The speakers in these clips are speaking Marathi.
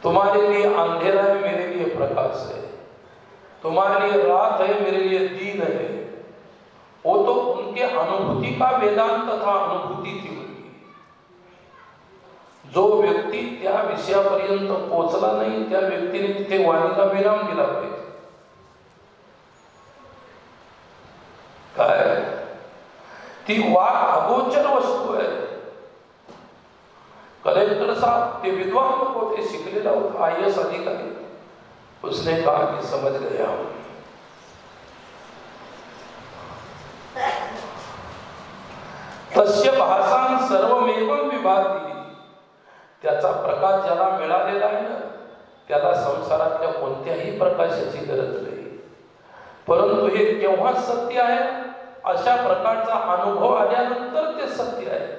तुम्हारे लिए अंधेरा है, मेरे लिए प्रकाश है। तुम्हारे लिए रात है, मेरे लिए दिन है। वो तो उनके अनुभूति का वेदांत था, अनुभूती थी उनकी। जो व्यक्ती त्या विषयापर्यंत पोहोचला नाही त्या व्यक्तीने तिथे वाणीला विराम दिला पाहिजे। काय ती वाक अगोचर वस्तू आहे। कलेक्टर साहब ते विद्वान लोग होते, शिकलेला होता, IAS अधिकारी। उसने कहा कि समझ गया हूं। तस्य भासां सर्वमेवं विभाती। त्याचा प्रकाश ज्याला मिळालेला आहे ना, त्याला संसारातल्या कोणत्याही प्रकाशाची गरज नाही। परंतु हे केव्हा सत्य आहे? अशा प्रकारचा अनुभव आल्यानंतर ते सत्य आहे।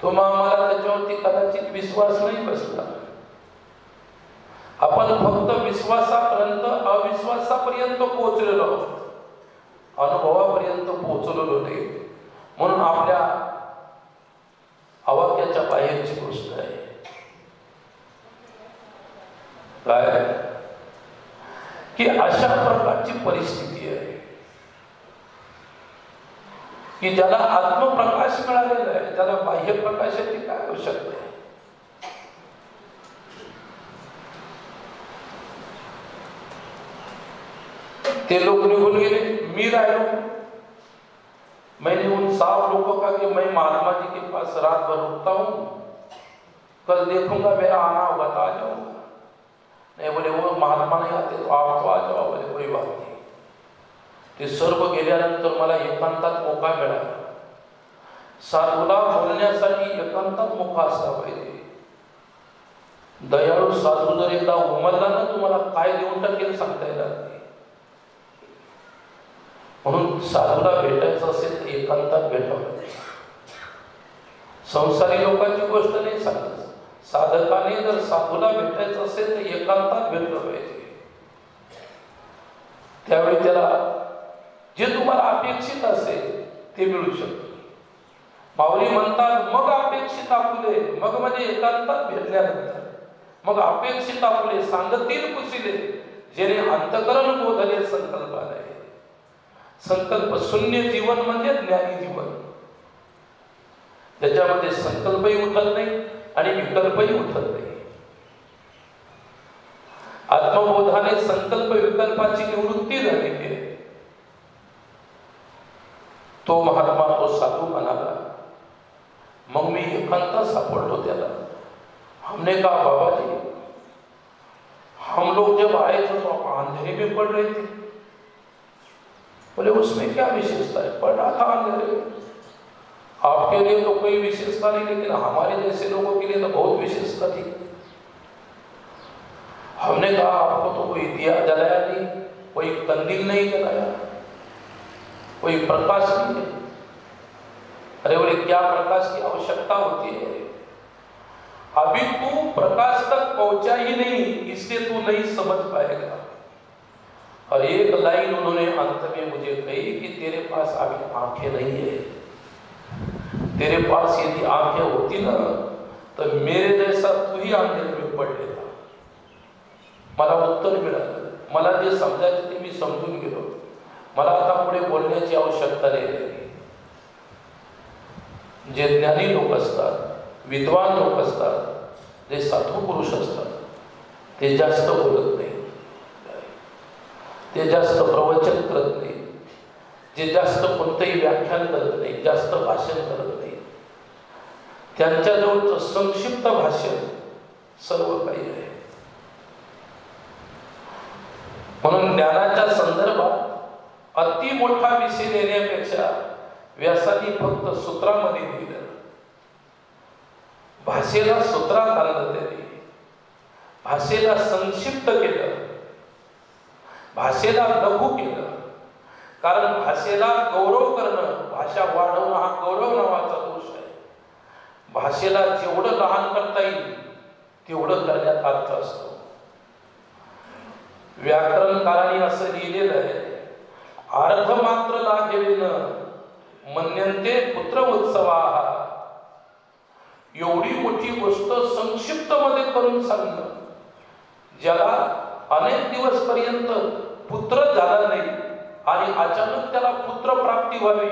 तुम्हाला त्याच्यावरती कदाचित विश्वास नाही बसला। आपण फक्त विश्वासापर्यंत अविश्वासापर्यंत पोहोचलेलो आहोत, अनुभवापर्यंत पोहोचलेलो नाही। म्हणून आपल्या अवाक्याच्या बाहेरची गोष्ट आहे काय की अशा प्रकारची परिस्थिती आहे की ज्याला आत्मप्रकाश मिळालेला आहे, त्याला बाह्य प्रकाशाची काय आवश्यकता आहे? ते लोग निघून गेले, मी राहिलो। मैंने उन 7 लोगों का कि मैं महात्मा जी के पास रात भर रुकता हूँ, कल देखूंगा मेरा आना होगा तो आ जाऊंगा। नहीं बोले वो महात्मा नहीं आते तो आप तो आ जाओ। बोले कोई बात नहीं। ते सर्व गेल्यानंतर मला एकांतात मोका मिळाला। साधूला बोलण्यासाठी एकांतात मोका असला पाहिजे। दयाळू साधू जर एकदा उमलला ना, तुम्हाला काय देऊन टाकेल सांगता येणार नाही। म्हणून साधूला भेटायचं असेल तर एकांतात भेटावं। संसारी लोकांची गोष्ट नाही सांगत। साधकाने जर साधूला भेटायचं असेल तर एकांतात भेटलं पाहिजे। त्यावेळी त्याला जे तुम्हाला अपेक्षित असेल ते मिळू शकतं। माऊली म्हणतात मग अपेक्षित आपुले, मग म्हणजे एकांतात भेटल्यानंतर मग अपेक्षित आपुले सांगतील कुशिले, जेणे अंतकरण बोधले संकल्पालय। संकल्प शून्य जीवन म्हणजे ज्ञानी जीवन, ज्याच्यामध्ये संकल्पही उठत नाही आणि विकल्पही उठत नाही। आत्मबोधाने संकल्प विकल्पाची निवृत्ती झालेली आहे। तो महात्मा, तो साधू म्हणाला, मग मी एकांतात सापडलो त्याला। हमने कहा बाबा जी, हम लोग जब आए थे तो आप अंधेरे में पढ़ रहे थे। बोले उसमें क्या विशेषता है? पढ़ रहा था अंधेरे में। आपके लिए तो कोई विशेषता नहीं, लेकिन हमारे जैसे लोगों के लिए तो बहुत विशेषता थी। हमने कहा आपको तो कोई दिया जलाया नहीं, कोई कंदील नहीं जलाया, कोई प्रकाश नहीं है। अरे बोले क्या प्रकाश की आवश्यकता होती है? अभी तू प्रकाश तक पहुंचा ही नहीं, इसलिए तू नहीं समझ पाएगा। और एक लाइन उन्होंने अंत में मुझे कही कि तेरे पास अभी आंखें नहीं है। तेरे पास यदि आंखें होती ना तो मेरे जैसा तू ही अंधेरे में पड़ लेता। मला उत्तर मिळालं, मला जे समजायचं ते मी समजून गेलो। मला आता पुढे बोलण्याची आवश्यकता नाही। जे ज्ञानी लोक असतात, विद्वान लोक असतात, जे साधू पुरुष असतात, ते जास्त बोलत नाही, ते जास्त प्रवचन करत नाही, जे जास्त कोणतंही व्याख्यान करत नाही, जास्त भाषण करत नाही। त्यांच्याजवळचं संक्षिप्त भाषण सर्व काही आहे। म्हणून ज्ञानाच्या संदर्भात अति मोठा विषय देण्यापेक्षा व्यासांनी फक्त सूत्रामध्ये दिलं। भाषेला सूत्रात आणलं, त्यांनी भाषेला संक्षिप्त केलं, भाषेला लघु केलं। कारण भाषेला गौरव करणं, भाषा वाढवणं हा गौरव नावाचा दोष आहे। भाषेला जेवढं लहान करता येईल तेवढं करण्यात अर्थ असतो। व्याकरणकारांनी असं लिहिलेलं आहे, अर्थ मात्र लागेल मन्यन्ते पुत्र उत्सवा। एवढी मोठी गोष्ट संक्षिप्त मध्ये करून सांगणं, ज्याला अनेक दिवस पर्यंत पुत्र झाला नाही आणि अचानक त्याला पुत्र प्राप्ती व्हावी,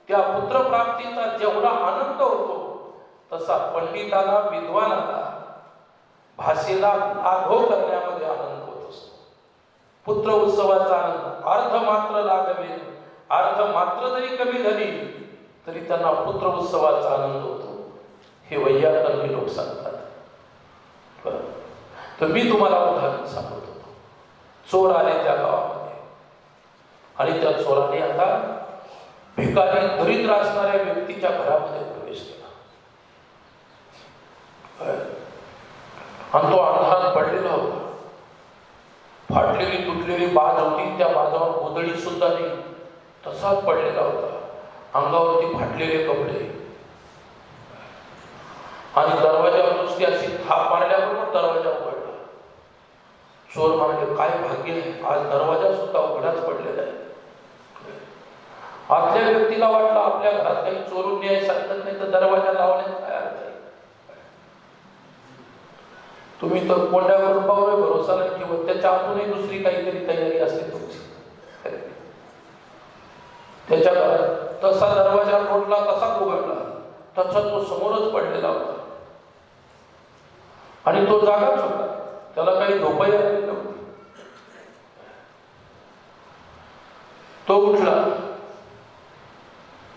त्या पुत्र प्राप्तीचा जेवढा आनंद होतो तसा पंडिताला, विद्वानाला, भाषेला लाघव करण्यामध्ये आनंद होत असतो. पुत्र उत्सवाचा आनंद अर्ध मात्र लागवे, अर्ध मात्र जरी कमी झाली तरी त्यांना पुत्र उत्सवाचा आनंद होतो. हे वैयाकरणी लोक सांगतात. तर मी तुम्हाला उदाहरण सांगत होतो. चोर आले त्या गावामध्ये आणि त्या चोराने आता भिकारी दरिद्र असणाऱ्या व्यक्तीच्या घरामध्ये प्रवेश केला आणि तो अंधारात पडलेला होता. फाटलेली तुटलेली बाज होती, त्या बाजावर गोधडी सुद्धा नाही, तसाच पडलेला होता. अंगावरती फाटलेले कपडे आणि दरवाजावर नुसती अशी थाप मारल्याबरोबर दरवाजा उघडला. चोर म्हणाले, काय भाग्य आहे, आज दरवाजा सुद्धा उघडाच पडलेला आहे. आतल्या व्यक्तीला वाटलं आपल्या घरात काही चोरून न्यायसारखं नाही तर दरवाजा लावण्यात काय अर्थ आहे. तुम्ही तर कोंड्यावरून पावलं भरोसा नाही किंवा त्याच्या आतूनही दुसरी काहीतरी तयारी असते तुमची. त्याच्या घरात तसा दरवाजा तोडला, तसाच उघडला, तसा तो समोरच पडलेला होता आणि तो जागाच होता. त्याला काही झोपाही आलेली नव्हती. तो उठला.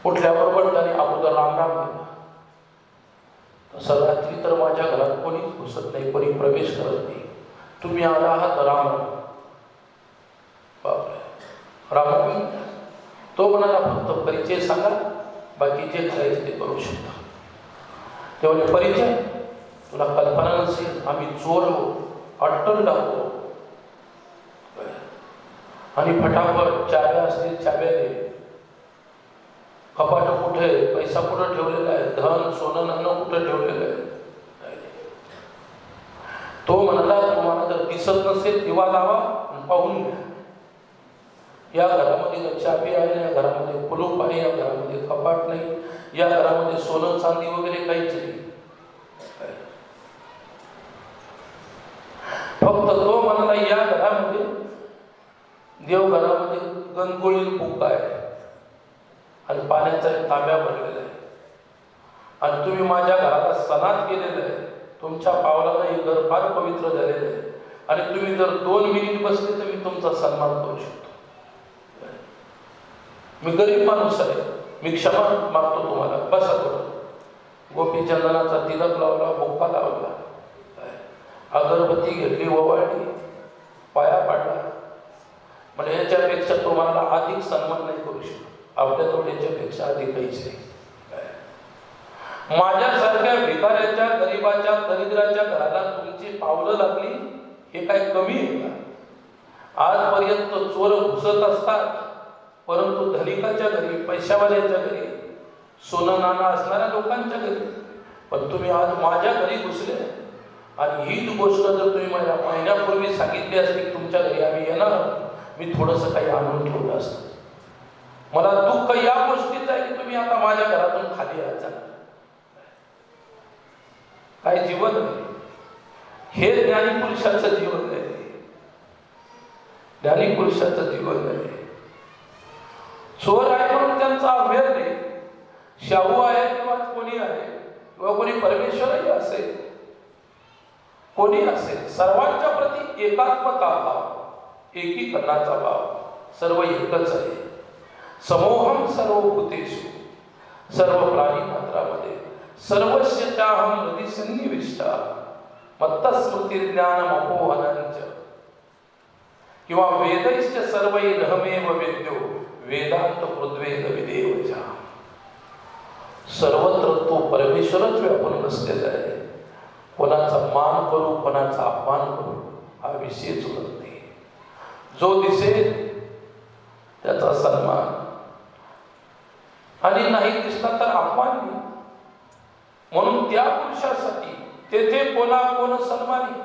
उठल्याबरोबर त्याने अगोदर रामराम केला. तसं रात्री तर माझ्या घरात कोणीच घुसत नाही, कोणी प्रवेश करत नाही, तुम्ही आला आहात रामराम. बापरे, रामराम. तो म्हणाला, फक्त परिचय सांगा, बाकी जे करायचं ते करू शकता. ते म्हणजे परिचय तुला कल्पना नसेल, आम्ही चोर हो, अट्टल टाकतो आणि फटाफट चाव्या असतील चाव्या दे. कपाट कुठे, पैसा कुठं ठेवलेला आहे, धन सोनं नाणं कुठं ठेवलेलं आहे. तो म्हणाला, तुम्हाला जर दिसत नसेल दिवा लावा पाहून घ्या. या घरामध्ये चाबी आहे, या घरामध्ये कुलूप आहे, या घरामध्ये कपाट नाही, या घरामध्ये सोनं चांदी वगैरे काहीच नाही. फक्त तो म्हणाला, या घरामध्ये देवघरामध्ये गणगोळी बुक्का आहे आणि पाण्याचा तांब्या भरलेला आहे आणि तुम्ही माझ्या घराला सणात केलेलं आहे. तुमच्या पावलानं हे घर फार पवित्र झालेलं आहे आणि तुम्ही जर 2 मिनिट बसले तर मी तुमचा सन्मान करू शकतो. मी गरीब माणूस आहे, मी क्षमा मागतो तुम्हाला, बसा थोडं. गोपीचंदनाचा तिलक लावला, बुक्का लावला, अगरबत्ती घेतली, ओवाळली, पाया पाडला. म्हणजे याच्यापेक्षा तुम्हाला अधिक सन्मान नाही करू शकतो. आपल्या तोट्याच्यापेक्षा अधिक काहीच नाही. माझ्यासारख्या भिकाऱ्याच्या, गरीबाच्या, दरिद्राच्या घराला तुमची पावलं लागली, हे काय कमी आहे का? आजपर्यंत चोर घुसत असतात, परंतु धनिकाच्या घरी, पैशावाल्याच्या घरी, सोनं नाणं असणाऱ्या लोकांच्या घरी. पण तुम्ही आज माझ्या घरी घुसले आणि हीच गोष्ट जर तुम्ही माझ्या महिन्यापूर्वी सांगितली असती, तुमच्या घरी आम्ही येणार, मी थोडंसं काही आणून ठेवलं असतं. मला दुःख या गोष्टीचं आहे की तुम्ही आता माझ्या घरातून खाली यायचा. काय जीवन आहे हे? ज्ञानीपुरुषाचं जीवन आहे, ज्ञानीपुरुषाचं जीवन आहे. चोर आहे म्हणून त्यांचा अभेद नाही. शाहू आहे किंवा कोणी आहे किंवा कोणी परमेश्वरही असेल, कोणी असेल, सर्वांच्या प्रती एकात्मता भाव, एकीकरणाचा भाव, सर्व एकच आहे. समोहम सर्वभूतेषु, सर्व प्राणी मात्रामध्ये सर्वस्य चाहम हृदि सन्निविष्टा मत्तस्मृतिर्ज्ञानम अपोहनंच किंवा वेदैश्च सर्वै रहमेव वेद्यो वेदांत कृद्वेद विदेवचा. सर्वत्र तो परमेश्वरच व्यापून बसलेला आहे. कोणाचा मान करू, कोणाचा अपमान करू हा विषयच उरत नाही. जो दिसेल त्याचा सन्मान आणि नाही दिसला तर अपमान नाही. म्हणून त्या पुरुषासाठी तेथे कोणा कोण सन्मानी.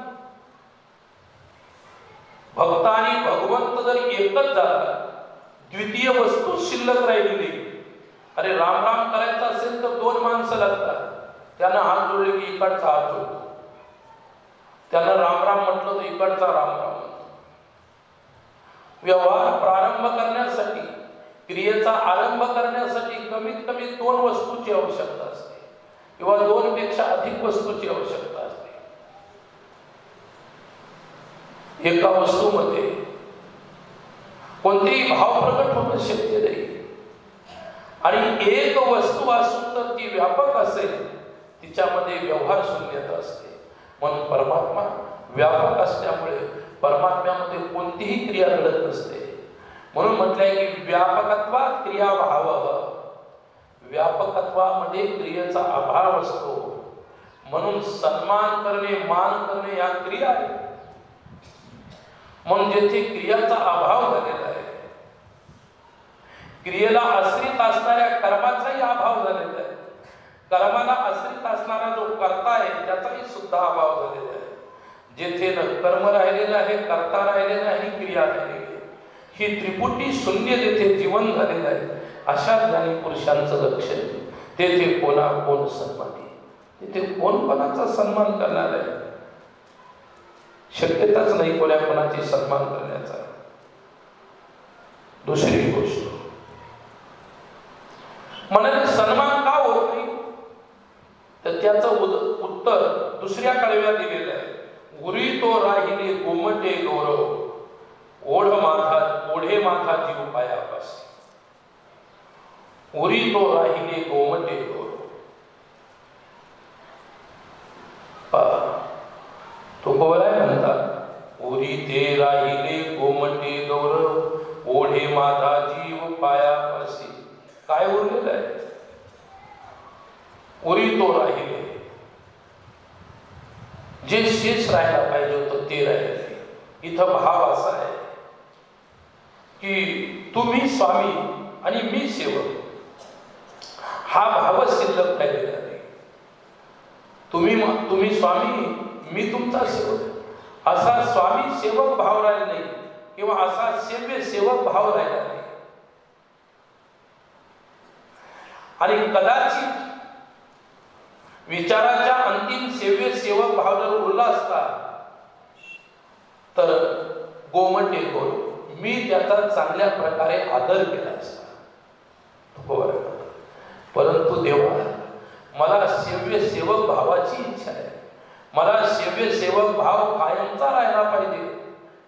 भक्त आणि भगवंत जर एकच झाला, द्वितीय वस्तू शिल्लक राहिली नाही. अरे राम राम करायचं असेल तर 2 माणसं लागतात. त्यांना हात जोडले की इकडचा हात जोडतो, त्यानं राम राम म्हटलं तर इकडचा राम राम म्हणतो. व्यवहार प्रारंभ करण्यासाठी, क्रियेचा आरंभ करण्यासाठी कमीत कमी 2 वस्तूची आवश्यकता असते किंवा 2 पेक्षा अधिक वस्तूची आवश्यकता असते. एका वस्तूमध्ये कोणतेही भाव प्रकट होणं शक्य नाही आणि एक वस्तू असून तर ती व्यापक असेल, तिच्यामध्ये व्यवहार शून्यता असते. म्हणून परमात्मा व्यापक असल्यामुळे परमात्म्यामध्ये कोणतीही क्रिया घडत नसते. म्हणून म्हटलंय की व्यापकत्वात क्रिया भाव, व्यापकत्वामध्ये क्रियेचा अभाव असतो. म्हणून सन्मान करणे, मान करणे या क्रिया आहेत. म्हणून जेथे क्रियाचा अभाव झालेला आहे, क्रियेला आश्रित असणाऱ्या कर्माचाही अभाव झालेला आहे, कर्माला आश्रित असणारा जो कर्ता आहे त्याचाही सुद्धा अभाव झालेला आहे. जेथे न कर्म राहिलेलं आहे, कर्ता राहिलेला आहे, क्रिया राहिलेली आहे, ही त्रिपुटी शून्य जेथे जीवन झालेलं आहे, अशा ज्ञानी पुरुषांचं लक्षण तेथे कोणा कोण सन्मानी, तिथे कोण कोणाचा सन्मान करणार आहे? शक्यताच नाही कोणा कोणाची सन्मान करण्याचा. दुसरी गोष्ट म्हणाले सन्मान का होत नाही, तर त्याचं उत्तर दुसऱ्या कडव्या दिलेलं आहे. उरी तो राहिले गोमटे गौरव, ओढे माझा जीव पायापासी. उरी तो राहिले गोमटे गौरव. तो कोवराय म्हणतात, उरी ते राहिले गोमटे गौरव, ओढे माझा जीव पायापासी. काय उरलेलं आहे? उरी तो राहिले, जे शेष राहायला पाहिजे होतं ते राहिले. इथं भाव असा आहे की तुम्ही स्वामी आणि मी सेवक, हा भाव शिल्लक राहिलेला नाही. तुम्ही स्वामी, मी तुमचा सेवक, असा स्वामी सेवक भाव राहिला नाही किंवा असा सेव्य सेवक भाव राहिला नाही. आणि कदाचित विचाराच्या अंतिम सेव्य सेवक भाव जर उरला असता तर गोमटे गौरव, मी त्याचा चांगल्या प्रकारे आदर केला असता. परंतु देवा, मला सेव्य सेवक भावाची इच्छा आहे. मला सेव्य सेवक भाव कायमचा राहायला पाहिजे,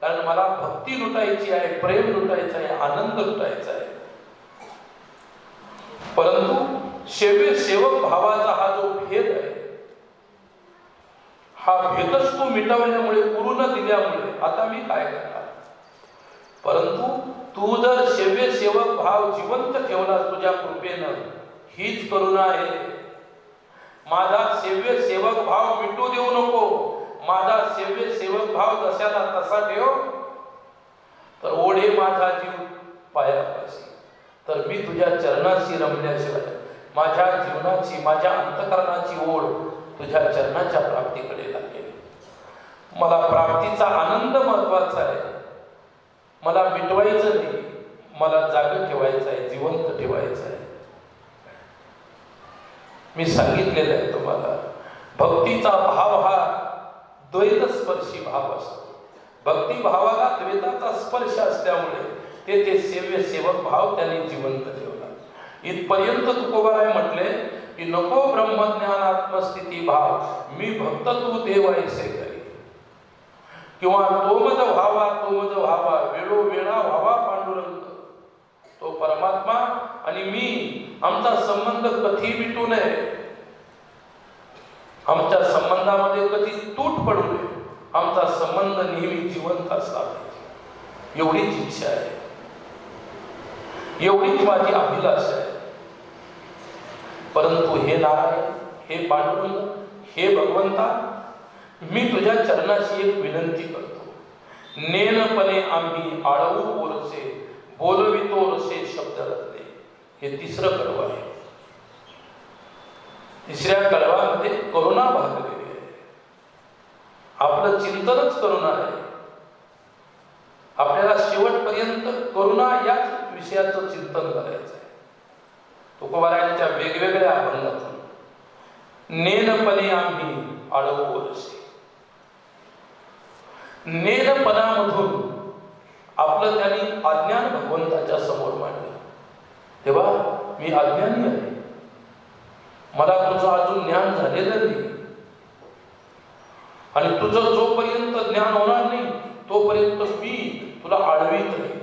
कारण मला भक्ती लुटायची आहे, प्रेम लुटायचं आहे, आनंद लुटायचा आहे. परंतु सेव्य सेवक भावाचा हा जो भेद आहे, हा भेदच तू मिटवल्यामुळे, गुरु न दिल्यामुळे आता मी काय करणार? परंतु तू जर सेव्य सेवक भाव जिवंत ठेवला तुझ्या कृपेनं, हीच करुणा आहे. माझा सेव्य सेवक भाव मिटू देऊ नको. माझा सेव्य सेवक भाव जशाला तसा ठेव. तर ओढे माझा जीव पायापाशी, तर मी तुझ्या चरणाशी रमल्याशिवाय माझ्या जीवनाची, माझ्या अंतःकरणाची ओढ तुझ्या चरणाच्या प्राप्तीकडे लागेल. मला प्राप्तीचा आनंद महत्वाचा आहे. मला मिटवायचं नाही, मला जाग ठेवायचं आहे, जिवंत ठेवायचं आहे. मी सांगितलेलं आहे तुम्हाला, भक्तीचा भाव हा द्वैतस्पर्शी भाव असतो. भक्ती भावाला द्वैताचा स्पर्श असल्यामुळे ते सेव्य सेवक भाव त्यांनी जिवंत ठेवला. इथपर्यंत तुकोबाराय म्हटले की नको ब्रह्मज्ञान आत्मस्थिती भाव, मी भक्त तू देव ऐसे करी. किंवा तो मज व्हावा, वेळो वेळा व्हावा पांडुरंग. तो परमात्मा आणि मी, आमचा संबंध कधी मिटू नये, आमच्या संबंधामध्ये कधी तूट पडू नये, आमचा संबंध नेहमी जिवंत असला पाहिजे, एवढीच इच्छा आहे, एवढीच माझी अभिलाषा आहे. परंतु हे नारायण, हे पांडुरंग, हे भगवंता, मी तुझ्या चरणाशी एक विनंती करतो. नेनपणे आम्ही आळवू बोलसे, बोलवितो रसे शब्द रत्ने. हे तिसरं कडवं आहे. तिसऱ्या कडवामध्ये करुणा भागलेली आहे. आपलं चिंतनच करुणा आहे. आपल्याला शेवटपर्यंत करुणा याच विषयाचं चिंतन करायचं आहे. तुकोबारायांच्या वेगवेगळ्या अभंगातून नेनपणे आम्ही आळवू वरसे. नेनपणामधून आपलं त्यांनी अज्ञान भगवंताच्या समोर मांडलं. तेव्हा मी अज्ञानी आहे, मला तुझं अजून ज्ञान झालेलं नाही, आणि तुझं जोपर्यंत ज्ञान होणार नाही तोपर्यंत मी तुला आळवीत नाही.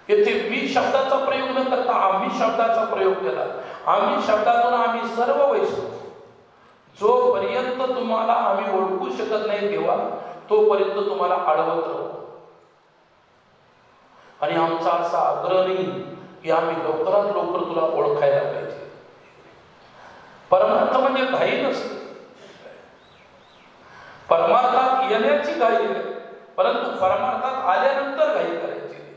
येथे मी शब्दाचा प्रयोग न करता आम्ही शब्दाचा प्रयोग केला. आम्ही शब्दातून आम्ही सर्व वैष्णव, जोपर्यंत तुम्हाला आम्ही ओळखू शकत नाही तेव्हा तोपर्यंत तुम्हाला आळवत राहू. आणि आमचा असा आग्रह नाही की आम्ही लवकरात लवकर तुला ओळखायला पाहिजे. परमार्थ म्हणजे घाई नसते. परमार्थात येण्याची घाई आहे, परंतु परमार्थात आल्यानंतर घाई करायची नाही.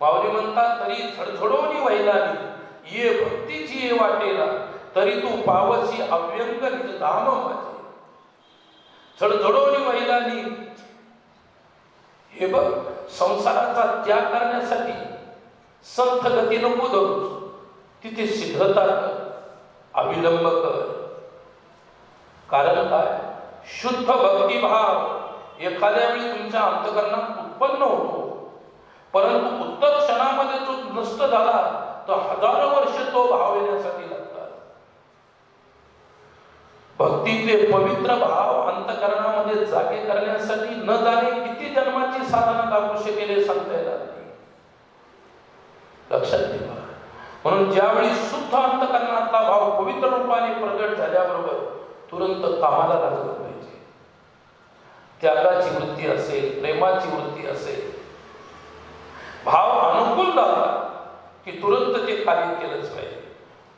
माऊली म्हणतात, तरी झडझडोनी वैलानी ये भक्तीची ये वाटेला, तरी तू पावसी अव्यंग निज धाम माझे. झडझडोनी वैलानी, हे बघ, संसाराचा त्याग करण्यासाठी संथ गती नको धरूस, तिथे शीघ्रता कर, अविलंब कर. कारण काय? शुद्ध भक्तिभाव एखाद्या वेळी तुमच्या अंतःकरणात उत्पन्न होतो, परंतु उत्तर क्षणामध्ये जो नष्ट झाला तर हजारो वर्ष तो भाव येण्यासाठी लागतात. भक्तीचे पवित्र भाव अंतःकरणामध्ये जागे करण्यासाठी न जाणे किती जन्माची साधना लागू शकेल सांगता येणार नाही. लक्षात ठेवा. म्हणून ज्यावेळी शुद्ध अंतःकरणातला भाव पवित्र रूपाने प्रगट झाल्याबरोबर तुरंत कामाला लागलं पाहिजे. त्यागाची वृत्ती असेल, प्रेमाची वृत्ती असेल, भाव अनुकूल झाला की तुरंत ते कार्य केलंच पाहिजे.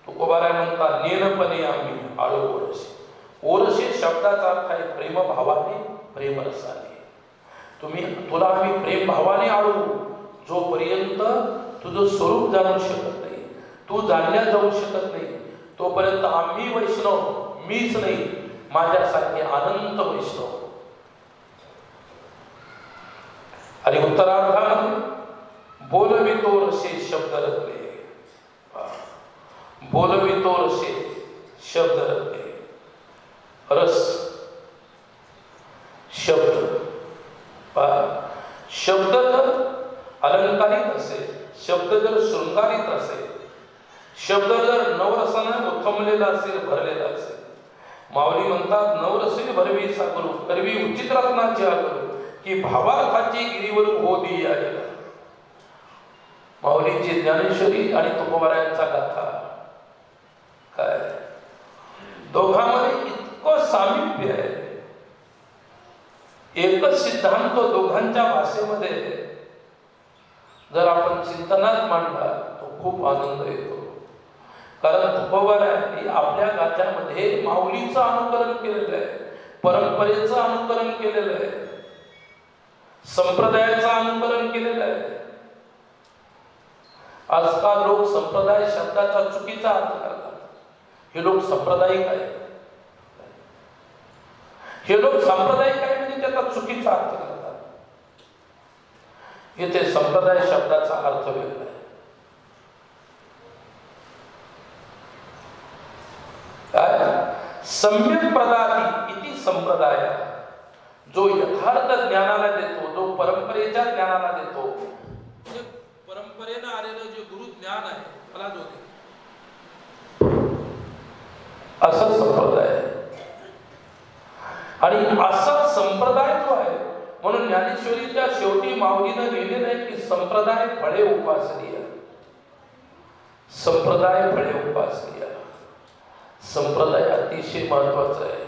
तुकोबाराय म्हणतात, नेनपणे आम्ही आळू ओरसे. ओरसे शब्दाचा अर्थ आहे प्रेमभावाने, प्रेमरसाने. तुला आम्ही प्रेम भावाने आळू, जोपर्यंत तुझं स्वरूप जाणू शकत नाही, तू जाणल्या जाऊ शकत नाही, तोपर्यंत आम्ही वैष्णव, मीच नाही, माझ्यासारखे अनंत वैष्णव. आणि उत्तरार्धामध्ये बोलवितो रसे शब्द रत्ने, बोलवितो रसे शब्द रत्ने. रस शब्द, शब्द जर अलंकारिक असेल, शब्द जर शृंगारित असेल, शब्द जर नवरसाने उत्थमलेला असेल, भरलेला असेल, माऊली म्हणतात, नवरसे भरवी सागरू करवी उचित रत्नाची आगरू, की भावार्थाची गिरीवर होदी आलेला. माऊलीची ज्ञानेश्वरी आणि तुकोबारायांचा गाथा काय, दोघांमध्ये इतकं सामिप्य आहे. एकच सिद्धांत दोघांच्या भाषेमध्ये जर आपण चिंतनात मांडला तो खूप आनंद येतो. कारण तुकोबारायांनी आपल्या गाथ्यामध्ये माऊलीचं अनुकरण केलेलं आहे, परंपरेचं अनुकरण केलेलं आहे, संप्रदायाचं अनुकरण केलेलं आहे. आजकाल लोक संप्रदाय शब्दाचा चुकीचा अर्थ करतात. हे लोक सांप्रदायिक आहेत, हे लोक सांप्रदायिक आहे म्हणजे त्याचा चुकीचा अर्थ करतात. इथे संप्रदाय शब्दाचा अर्थ वेगळा आहे. काय? सम्यक प्रदाती इति संप्रदाय, जो यथार्थ ज्ञानाला देतो, जो परंपरेच्या ज्ञानाला देतो, परंपरेनं आलेलं जे गुरु ज्ञान आहे मला जो दे, असा संप्रदाय आहे. आणि असा संप्रदाय जो आहे, म्हणून ज्ञानेश्वरीच्या शेवटी माऊलीनं लिहिलेलं आहे की संप्रदाय फळे उपासनीय, संप्रदाय फळे उपासनीय. संप्रदाय अतिशय महत्वाचा आहे.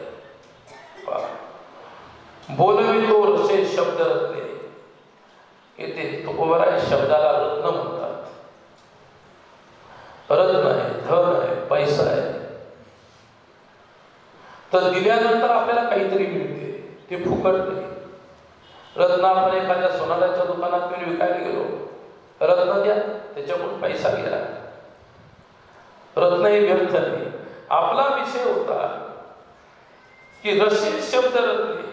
बोलवितो रसे शब्द रत्ने, येथे तुकोबाराय शब्दाला रत्न म्हणतात. रत्न आहे, धन आहे, पैसा आहे. तर दिल्यानंतर आपल्याला काहीतरी मिळते, ते फुकट नाही. रत्न आपण एखाद्या सोनाराच्या दुकानात घेऊन विकायला गेलो, रत्न द्या, त्याच्याकडून पैसा घ्या. रत्न हे व्यर्थ नाही. आपला विषय होता की रसे शब्द रत्ने,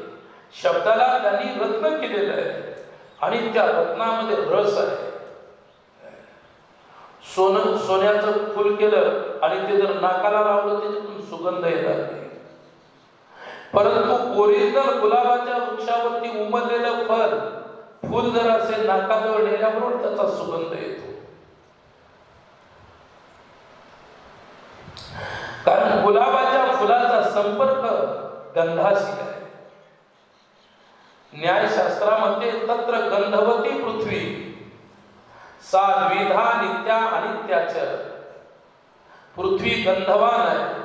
शब्दाला त्यांनी रत्न केलेलं आहे आणि त्या रत्नामध्ये रस आहे. सोन्याचं फुल केलं आणि ते जर नाकाला लावलं त्याच्यातून सुगंध सुगंध येणार नाही. परंतु ओरिजिनल गुलाबाच्या वृक्षावरती उमललेलं फूल जर असेल नाकाजवळ नेल्याबरोबर त्याचा सुगंध येतो. कारण गुलाबाच्या फुलाचा संपर्क गंधाशी आहे. न्यायशास्त्रामध्ये तत्र गंधवती पृथ्वी सा द्विधा नित्या अनित्याच. पृथ्वी गंधवान आहे.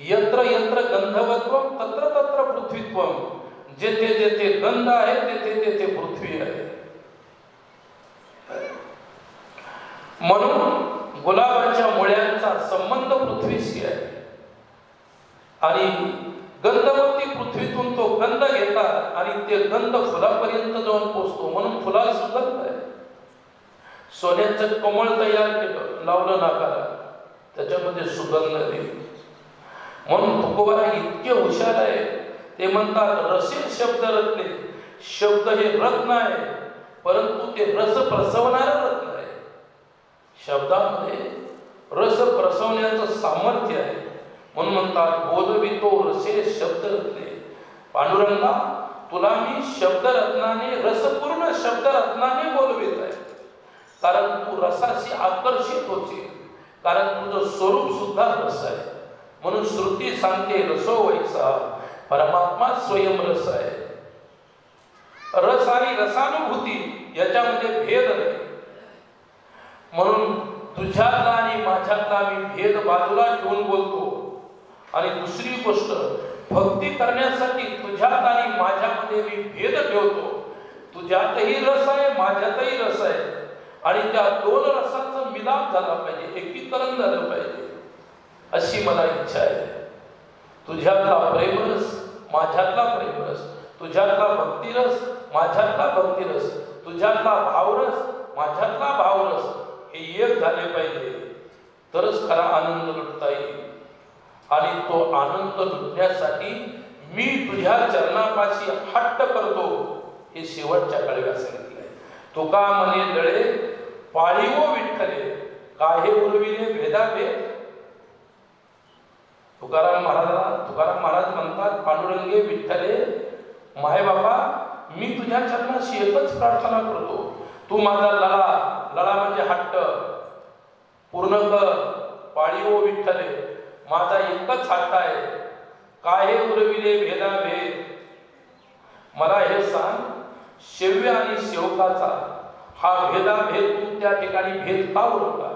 यत्र यत्र गंधवत्वम तत्र तत्र पृथ्वीत्वम. जेथे जेथे गंध आहे तेथे तेथे पृथ्वी आहे. म्हणून गुलाबाच्या मुळ्यांचा संबंध पृथ्वीशी आहे आणि गंधवती पृथ्वीतून तो गंध घेतात आणि ते गंध फुलापर्यंत जाऊन पोचतो. म्हणून फुलाला सुगंध आहे. सोन्याचं कमळ तयार केलं, लावलं नाकाला, त्याच्यामध्ये सुगंध नाही. म्हणून तुकोबारा इतके हुशार आहे. ते म्हणतात रसील शब्द रत्ने. शब्द हे रत्न आहे, परंतु ते रस प्रसवणारं रत्न आहे. शब्दामध्ये रस प्रसवण्याचं सामर्थ्य आहे. म्हणून म्हणतात बोलवितो रसे शब्द रत्ने. पांडुरंगा, तुला मी शब्दरत्नाने, रसपूर्ण शब्दरत्नाने बोलवित आहे. कारण तू रसाशी आकर्षित होशील. कारण तुझं स्वरूप सुद्धा रस आहे. म्हणून श्रुती सांगते रसो वैसा, परमात्मा स्वयं रस आहे. रस आणि रसानुभूती याच्यामध्ये भेद नाही. म्हणून तुझ्यातला आणि माझ्यातला मी भेद बाजूला ठेवून बोलतो. आणि दुसरी गोष्ट, भक्ती करण्यासाठी तुझ्यात आणि माझ्यामध्ये मी भेद ठेवतो. तुझ्यातही रस आहे, माझ्यातही रस आहे. आणि त्या दोन रसाचा मिलाप झाला पाहिजे, एकीकरण झालं पाहिजे, अशी मला इच्छा आहे. तुझ्यातला प्रेमरस, माझ्यातला प्रेमरस. तुझ्यातला भक्तिरस, माझ्यातला भक्तिरस. तुझ्यातला भावरस, माझ्यातला भावरस. हे एक झाले पाहिजे, तरच खरा आनंद लुटता येईल. आणि तो आनंद लुटण्यासाठी मी तुझ्या चरणापाशी हट्ट करतो. हे शेवटच्या कळव्या सांगितलंय. तुका म्हणे लळे पाळीवो विठ्ठले, काहे उरविले भेदाभेद. तुकाराम महाराज म्हणतात, पांडुरंगे विठ्ठले, माय बाबा, मी तुझ्या चरणाशी एकच प्रार्थना करतो. तू माझा लळा म्हणजे हट्ट पूर्ण कर. पाळीवो विठ्ठले, माझा एकच हट्ट आहे. काहे उरविले भेदाभेद. मला हे सांग, सेव्य आणि सेवकाचा हा भेदाभेद तू त्या ठिकाणी भेद का उरवला?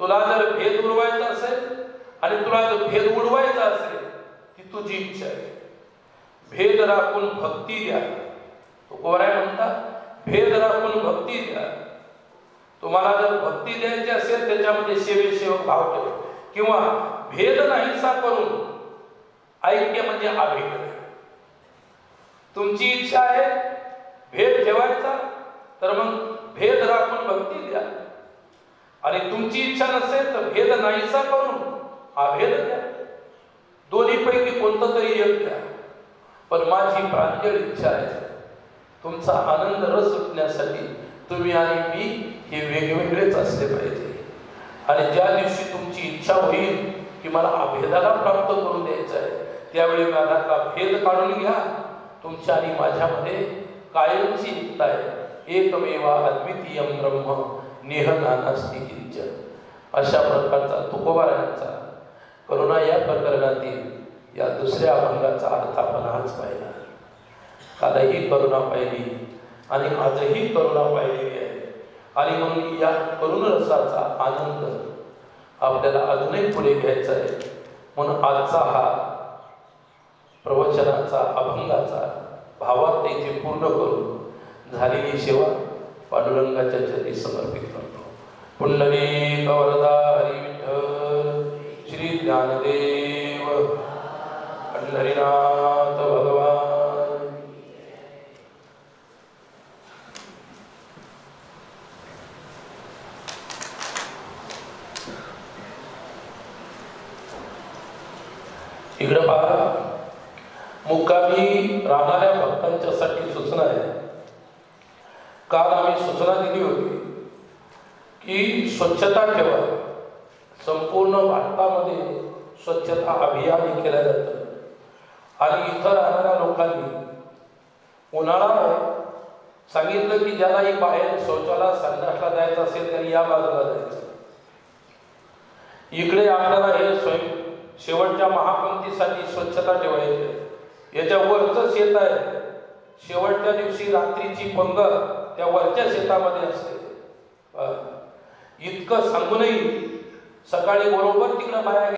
तुला जर भेद उरवायचा असेल आणि तुला जर भेद उडवायचा असेल, ती तुझी इच्छा आहे. भेद राखून भक्ती द्या. तुकोबाराय म्हणतात, भेद राखून भक्ती द्या. तुम्हाला जर भक्ती द्यायची असेल त्याच्यामध्ये सेवेक भाव ठेवा. किंवा भेद नाहीसा करून ऐक्य म्हणजे अभेद. तुमची इच्छा आहे भेद ठेवायचा, तर मग भेद राखून भक्ती द्या. आणि तुमची इच्छा नसेल तर भेद नाहीसा करून अभेद द्या. दोन्हीपैकी कोणतं तरी एक द्या. पण माझी प्रांजळ इच्छा आहे, तुमचा आनंद रस लुटण्यासाठी तुम्ही आणि मी हे वेगवेगळेच असले पाहिजे. आणि ज्या दिवशी तुमची इच्छा होईल की मला अभेदाला प्राप्त करून द्यायचं आहे, त्यावेळी माझा भेद काढून घ्या. तुमच्या आणि माझ्यामध्ये कायमची एकता आहे. एकमेवा अद्वितीयम ब्रह्म नेह नानास्ति किंचन. अशा प्रकारचा तुकोबारायांचा करुणा या प्रकरणातील या दुसऱ्या अभंगाचा अर्थ आपण आज पाहिला. कालही करुणा पाहिली आणि आजही करुणा पाहिलेली आहे. आणि म्हणून या करुण रसाचा आनंद आपल्याला अजूनही पुढे घ्यायचा आहे. म्हणून आजचा हा प्रवचनाचा अभंगाचा भावार्थ इथे पूर्ण करून झालेली सेवा पांडुरंगाच्या चरणी समर्पित करतो. पुंडलिक वरदा हरी विठ्ठल श्री ज्ञानदेव पंढरीनाथ भगवान. इकडे पहा, मुक्कामी राहणाऱ्या भक्तांच्यासाठी सूचना आहे. काल आम्ही सूचना दिली होती की स्वच्छता ठेवा. संपूर्ण भारतामध्ये स्वच्छता अभियान हे केलं जातं आणि इथं राहणाऱ्या लोकांनी उन्हाळा आहे सांगितलं की ज्यालाही बाहेर शौचाला संडासला जायचं असेल त्यांनी या बाजूला जायचं. इकडे आपल्याला हे शेवटच्या महापंक्तीसाठी स्वच्छता ठेवायची. याच्या वरचं शेत आहे, शेवटच्या दिवशी रात्रीची पंगत त्या वरच्या शेतामध्ये असते. इतकं सांगूनही सकाळी बरोबर तिकडं बाहेर